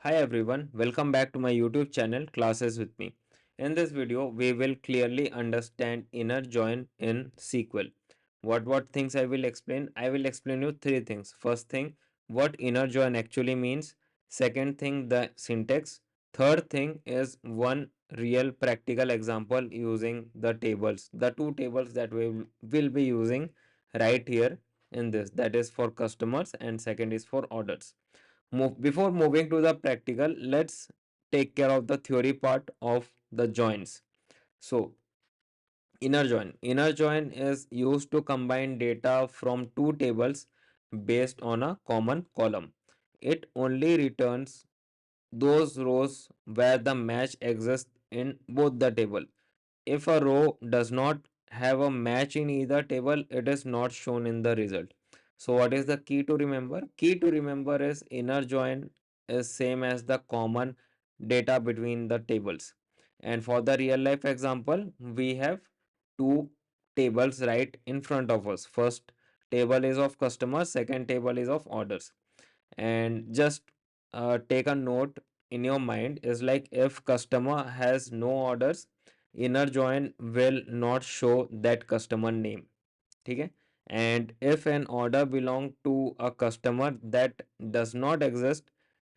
Hi everyone, welcome back to my YouTube channel Classes with me. In this video, we will clearly understand inner join in SQL. What things I will explain? I will explain you three things. First thing, what inner join actually means. Second thing, the syntax. Third thing is one real practical example using the tables. The two tables that we will be using right here in this. That is for customers and second is for orders. Before moving to the practical, let's take care of the theory part of the joins. So, inner join is used to combine data from two tables based on a common column. It only returns those rows where the match exists in both the table. If a row does not have a match in either table, it is not shown in the result. So what is the key to remember? Key to remember is inner join is same as the common data between the tables. And for the real life example, we have two tables right in front of us. First table is of customers, second table is of orders. And just take a note in your mind is like if customer has no orders, inner join will not show that customer name. Okay? And if an order belong to a customer that does not exist,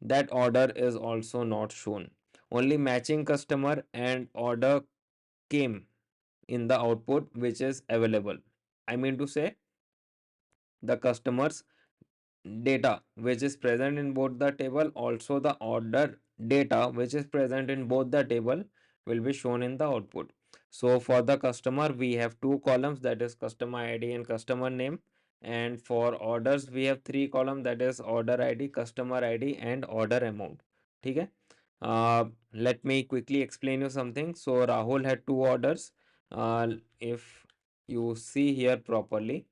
that order is also not shown. Only matching customer and order came in the output which is available. I mean to say the customers data which is present in both the table, also the order data which is present in both the table will be shown in the output. So for the customer we have two columns, that is customer id and customer name, and for orders we have three columns, that is order id, customer id and order amount. Okay. Let me quickly explain you something. So Rahul had two orders. If you see here properly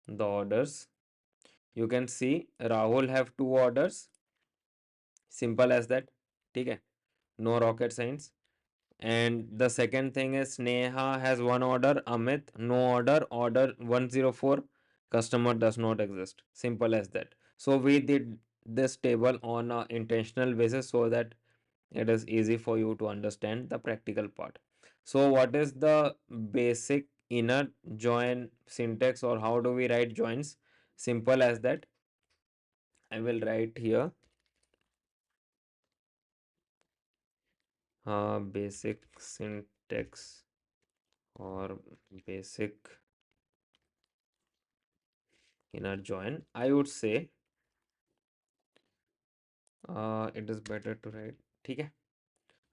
the orders, you can see Rahul have two orders. Simple as that. Okay. No rocket science. And the second thing is Sneha has one order. Amit no order. Order 104. Customer does not exist. Simple as that. So we did this table on a intentional basis so that it is easy for you to understand the practical part. So what is the basic inner join syntax, or how do we write joins? Simple as that. I will write here basic syntax or basic inner join. I would say it is better to write. Okay.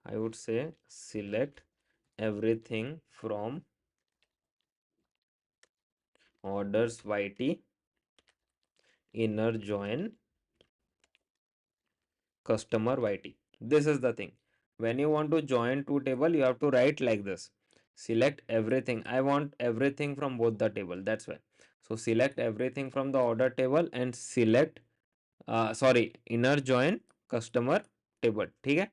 I would say select everything from orders YT, inner join customer YT. This is the thing. When you want to join two table, you have to write like this. Select everything. I want everything from both the table. That's why. So select everything from the order table and select sorry, inner join customer table. Okay.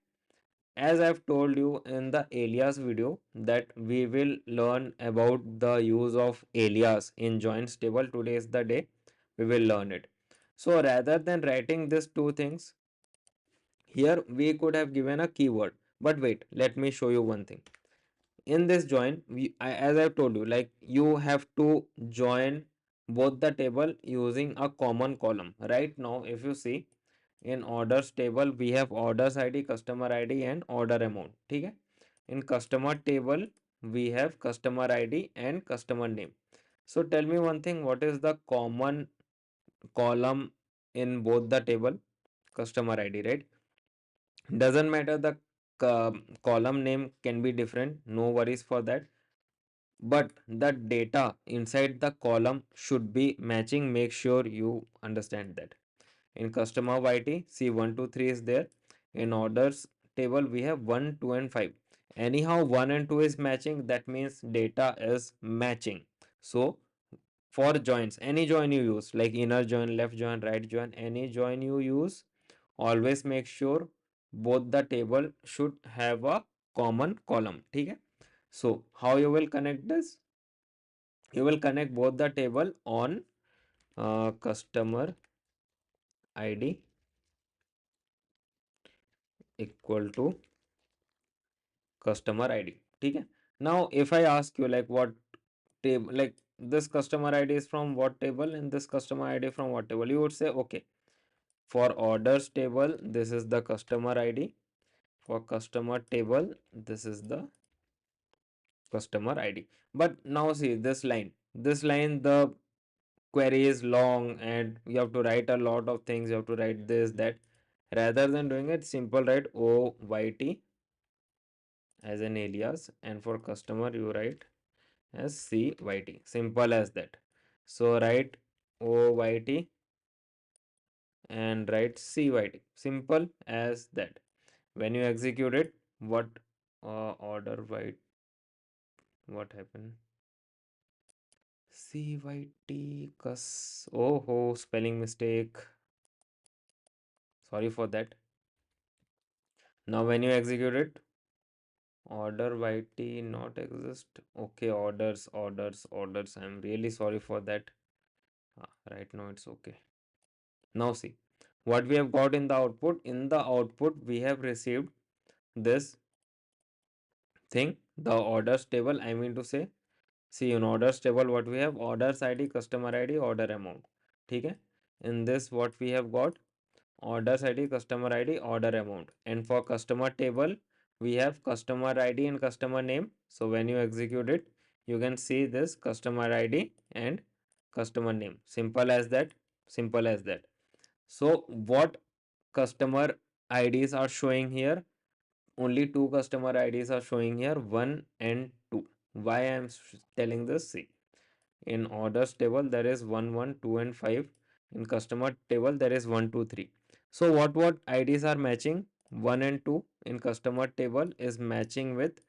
As I've told you in the alias video that we will learn about the use of alias in joins table. Today is the day we will learn it. So rather than writing these two things, here we could have given a keyword. But wait, let me show you one thing. In this join, as I've told you, like you have to join both the table using a common column. Right now, if you see in orders table, we have orders ID, customer ID and order amount. Okay? In customer table, we have customer ID and customer name. So tell me one thing, what is the common column in both the table? Customer ID, right? Doesn't matter, the column name can be different, no worries for that, but the data inside the column should be matching. Make sure you understand that. In customer YT, see 1 2 3 is there. In orders table we have 1 2 and 5. Anyhow 1 and 2 is matching, that means data is matching. So for joins, any join you use, like inner join, left join, right join, any join you use, always make sure both the table should have a common column. Okay. So how you will connect this? You will connect both the table on customer ID equal to customer id. ठीक है. Now if I ask you like what table, like this customer id is from what table and this customer id from what table, you would say okay, for orders table this is the customer id, for customer table this is the customer id. But now see this line the query is long and you have to write a lot of things, you have to write this that. Rather than doing it simple, write oyt as an alias, and for customer you write as cyt, simple as that. So write oyt and write cyt, simple as that. When you execute it, what order white, what happened, cyt cus, oh ho, spelling mistake, sorry for that. Now when you execute it, order yt not exist. Okay, orders, I'm really sorry for that. Right now it's okay. Now see what we have got in the output. In the output we have received this thing, the orders table, I mean to say. See, in orders table what we have, orders id, customer id, order amount. Okay. In this what we have got, orders id, customer id, order amount. And for customer table we have customer id and customer name. So when you execute it, you can see this customer id and customer name, simple as that, simple as that. So what customer IDs are showing here? Only two customer IDs are showing here, 1 and 2. Why I am telling this? See, in orders table there is 1, 1, 2 and 5. In customer table there is 1, 2, 3. So what IDs are matching? 1 and 2 in customer table is matching with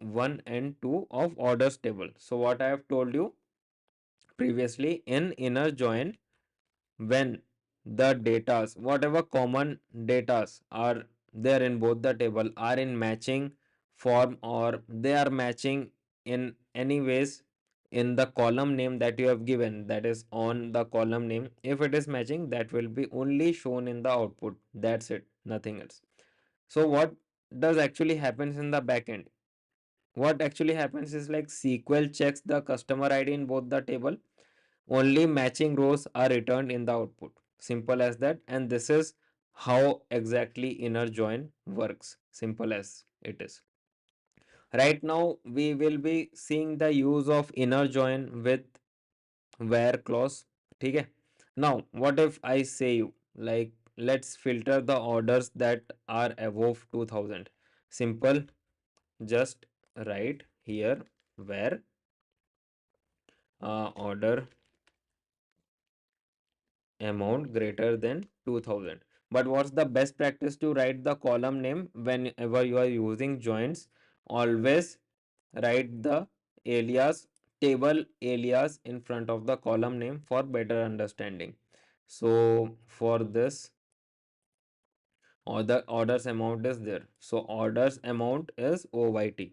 1 and 2 of orders table. So what I have told you previously, in inner join, when the datas, whatever common datas are there in both the table are in matching form, or they are matching in any ways in the column name that you have given, that is on the column name, if it is matching, that will be only shown in the output. That's it, nothing else. So what does actually happens in the backend? What actually happens is like SQL checks the customer id in both the table, only matching rows are returned in the output, simple as that. And this is how exactly inner join works, simple as it is. Right now we will be seeing the use of inner join with where clause. Okay. Now what if I say you like, let's filter the orders that are above 2000. Simple, just write here where order amount greater than 2000. But what's the best practice to write the column name whenever you are using joins? Always write the alias, table alias in front of the column name for better understanding. So for this, or the orders amount is there. So orders amount is oyt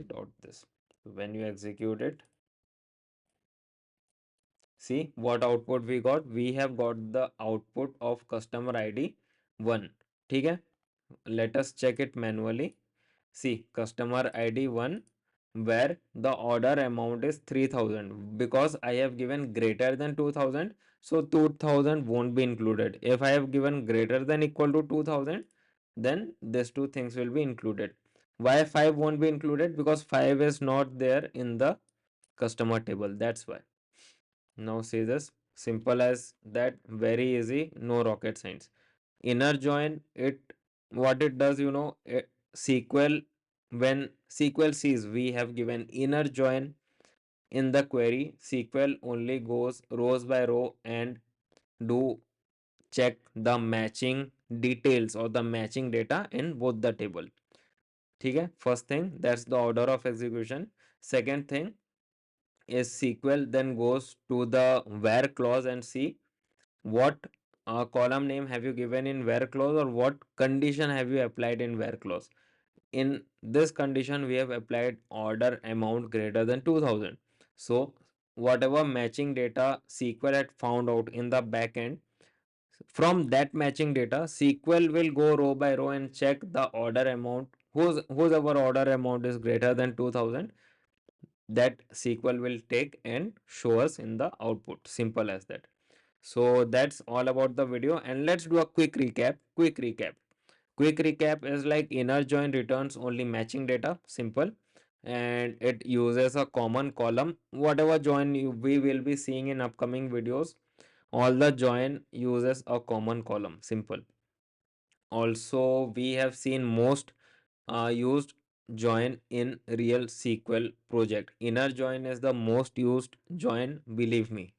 dot this. When you execute it, see what output we got. We have got the output of customer ID 1. Okay. Let us check it manually. See customer ID 1 where the order amount is 3000, because I have given greater than 2000, so 2000 won't be included. If I have given greater than equal to 2000, then these two things will be included. Why 5 won't be included? Because 5 is not there in the customer table, that's why. Now see this, simple as that, very easy, no rocket science. Inner join, it what it does, SQL, when SQL sees we have given inner join in the query, SQL only goes rows by row and do check the matching details or the matching data in both the table. Okay, first thing, that's the order of execution. Second thing is SQL then goes to the where clause and see what column name have you given in where clause, or what condition have you applied in where clause. In this condition we have applied order amount greater than 2000. So whatever matching data SQL had found out in the backend, From that matching data, SQL will go row by row and check the order amount. Whose our order amount is greater than 2000, that SQL will take and show us in the output. Simple as that. So that's all about the video, and let's do a quick recap. Quick recap is like inner join returns only matching data. Simple. And it uses a common column. Whatever join we will be seeing in upcoming videos, all the join uses a common column. Simple. Also, we have seen most used join in real SQL project. Inner join is the most used join. Believe me,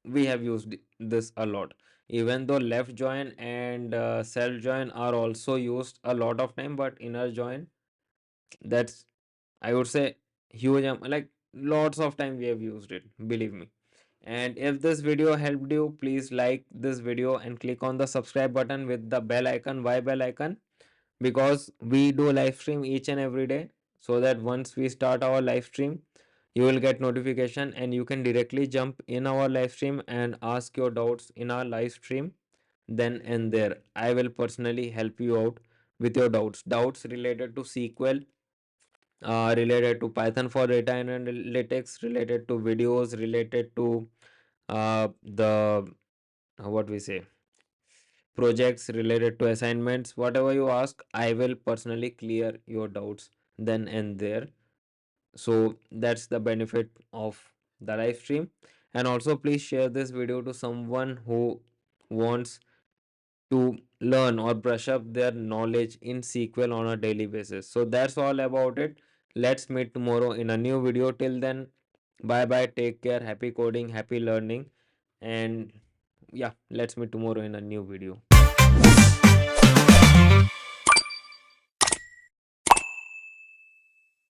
we have used this a lot. Even though left join and self join are also used a lot of time, but inner join, that's, I would say, huge. Like lots of time we have used it. Believe me. And if this video helped you, please like this video and click on the subscribe button with the bell icon. Why bell icon? Because we do live stream each and every day, so that once we start our live stream, you will get notification and you can directly jump in our live stream and ask your doubts in our live stream. Then and there, I will personally help you out with your doubts related to SQL, related to Python for data analytics, related to videos, related to the what we say, projects, related to assignments. Whatever you ask, I will personally clear your doubts then and there. So that's the benefit of the live stream. And also, please share this video to someone who wants to learn or brush up their knowledge in SQL on a daily basis. So that's all about it. Let's meet tomorrow in a new video. Till then, bye bye, take care, happy coding, happy learning, and yeah, let's meet tomorrow in a new video.